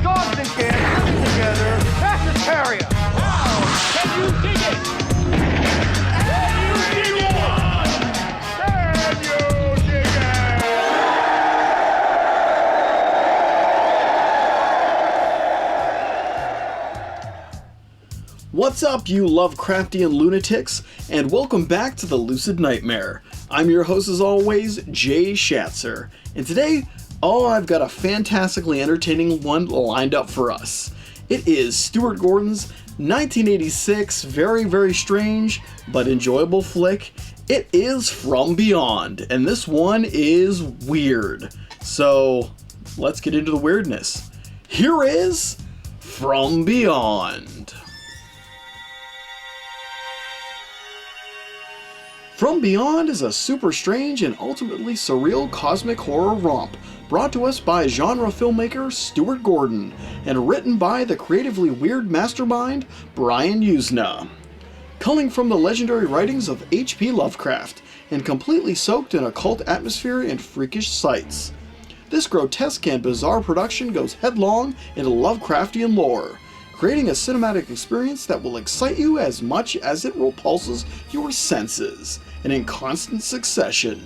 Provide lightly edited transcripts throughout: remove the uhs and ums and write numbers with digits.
Dogs and cats living together. That's hysteria. Wow! Can you dig it? Can you dig it? Can you dig it? What's up, you Lovecraftian lunatics, and welcome back to the Lucid Nightmare. I'm your host as always, Jay Schatzer, and today, I've got a fantastically entertaining one lined up for us. It is Stuart Gordon's 1986, very, very strange, but enjoyable flick. It is From Beyond, and this one is weird. So, let's get into the weirdness. Here is From Beyond. From Beyond is a super strange and ultimately surreal cosmic horror romp brought to us by genre filmmaker Stuart Gordon and written by the creatively weird mastermind Brian Yuzna. Culling from the legendary writings of H.P. Lovecraft and completely soaked in occult atmosphere and freakish sights, this grotesque and bizarre production goes headlong into Lovecraftian lore, creating a cinematic experience that will excite you as much as it repulses your senses, and in constant succession.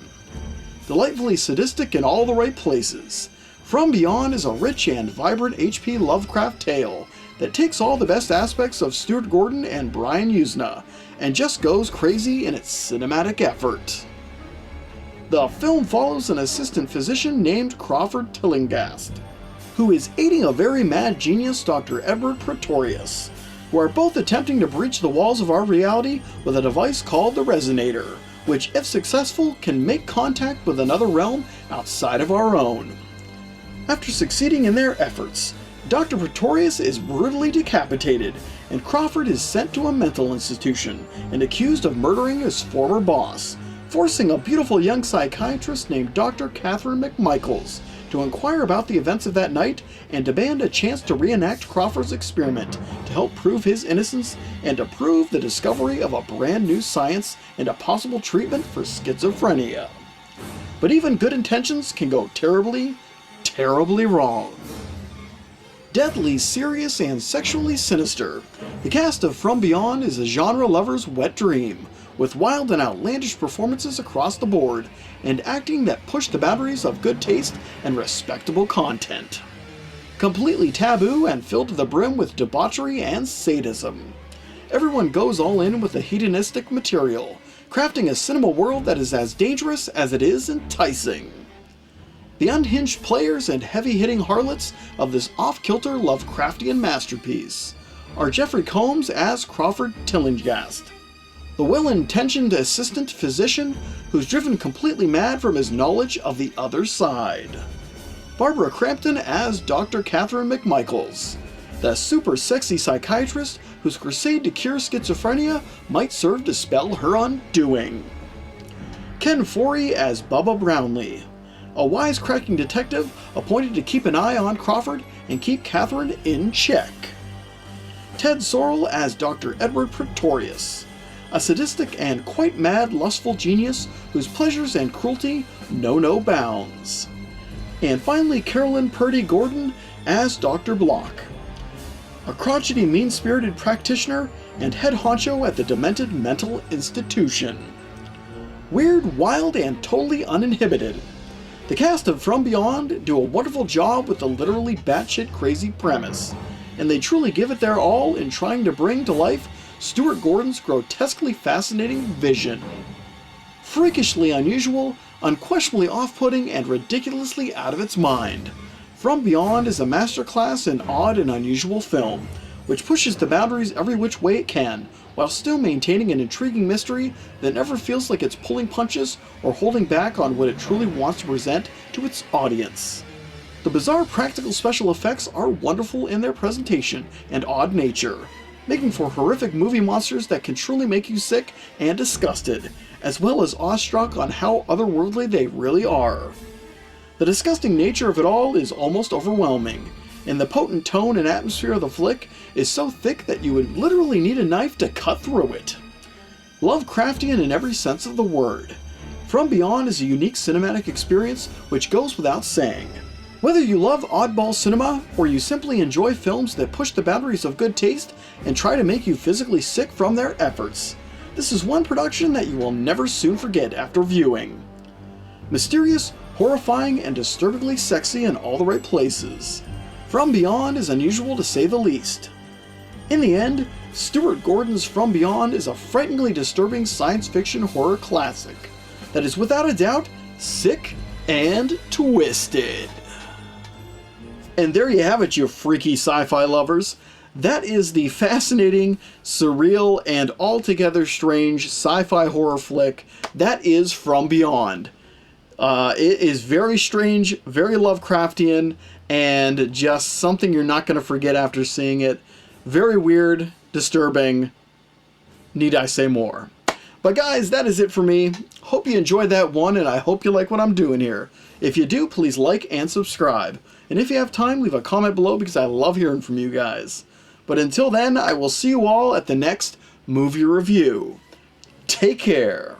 Delightfully sadistic in all the right places, From Beyond is a rich and vibrant H.P. Lovecraft tale that takes all the best aspects of Stuart Gordon and Brian Yuzna and just goes crazy in its cinematic effort. The film follows an assistant physician named Crawford Tillinghast, who is aiding a very mad genius, Dr. Edward Pretorius, who are both attempting to breach the walls of our reality with a device called the Resonator, which, if successful, can make contact with another realm outside of our own. After succeeding in their efforts, Dr. Pretorius is brutally decapitated, and Crawford is sent to a mental institution and accused of murdering his former boss, forcing a beautiful young psychiatrist named Dr. Catherine McMichaels to inquire about the events of that night and demand a chance to reenact Crawford's experiment to help prove his innocence and to prove the discovery of a brand new science and a possible treatment for schizophrenia. But even good intentions can go terribly, terribly wrong. Deadly serious and sexually sinister, the cast of From Beyond is a genre lover's wet dream, with wild and outlandish performances across the board, and acting that push the boundaries of good taste and respectable content. Completely taboo and filled to the brim with debauchery and sadism. Everyone goes all in with the hedonistic material, crafting a cinema world that is as dangerous as it is enticing. The unhinged players and heavy-hitting harlots of this off-kilter Lovecraftian masterpiece are Jeffrey Combs as Crawford Tillinghast, the well-intentioned assistant physician who's driven completely mad from his knowledge of the other side. Barbara Crampton as Dr. Catherine McMichaels, the super sexy psychiatrist whose crusade to cure schizophrenia might serve to spell her undoing. Ken Foree as Bubba Brownlee, a wisecracking detective appointed to keep an eye on Crawford and keep Catherine in check. Ted Sorrell as Dr. Edward Pretorius, a sadistic and quite mad lustful genius whose pleasures and cruelty know no bounds. And finally, Carolyn Purdy-Gordon as Dr. Block, a crotchety mean-spirited practitioner and head honcho at the demented mental institution. Weird, wild, and totally uninhibited, the cast of From Beyond do a wonderful job with the literally batshit crazy premise, and they truly give it their all in trying to bring to life Stuart Gordon's grotesquely fascinating vision. Freakishly unusual, unquestionably off-putting, and ridiculously out of its mind, From Beyond is a masterclass in odd and unusual film, which pushes the boundaries every which way it can, while still maintaining an intriguing mystery that never feels like it's pulling punches or holding back on what it truly wants to present to its audience. The bizarre practical special effects are wonderful in their presentation and odd nature, making for horrific movie monsters that can truly make you sick and disgusted, as well as awestruck on how otherworldly they really are. The disgusting nature of it all is almost overwhelming, and the potent tone and atmosphere of the flick is so thick that you would literally need a knife to cut through it. Lovecraftian in every sense of the word. From Beyond is a unique cinematic experience which goes without saying. Whether you love oddball cinema, or you simply enjoy films that push the boundaries of good taste and try to make you physically sick from their efforts, this is one production that you will never soon forget after viewing. Mysterious, horrifying, and disturbingly sexy in all the right places. From Beyond is unusual to say the least. In the end, Stuart Gordon's From Beyond is a frighteningly disturbing science fiction horror classic that is without a doubt sick and twisted. And there you have it, you freaky sci-fi lovers. That is the fascinating, surreal, and altogether strange sci-fi horror flick that is From Beyond. It is very strange, very Lovecraftian, and just something you're not going to forget after seeing it. Very weird, disturbing. Need I say more? But guys, that is it for me. Hope you enjoyed that one, and I hope you like what I'm doing here. If you do, please like and subscribe. And if you have time, leave a comment below because I love hearing from you guys. But until then, I will see you all at the next movie review. Take care.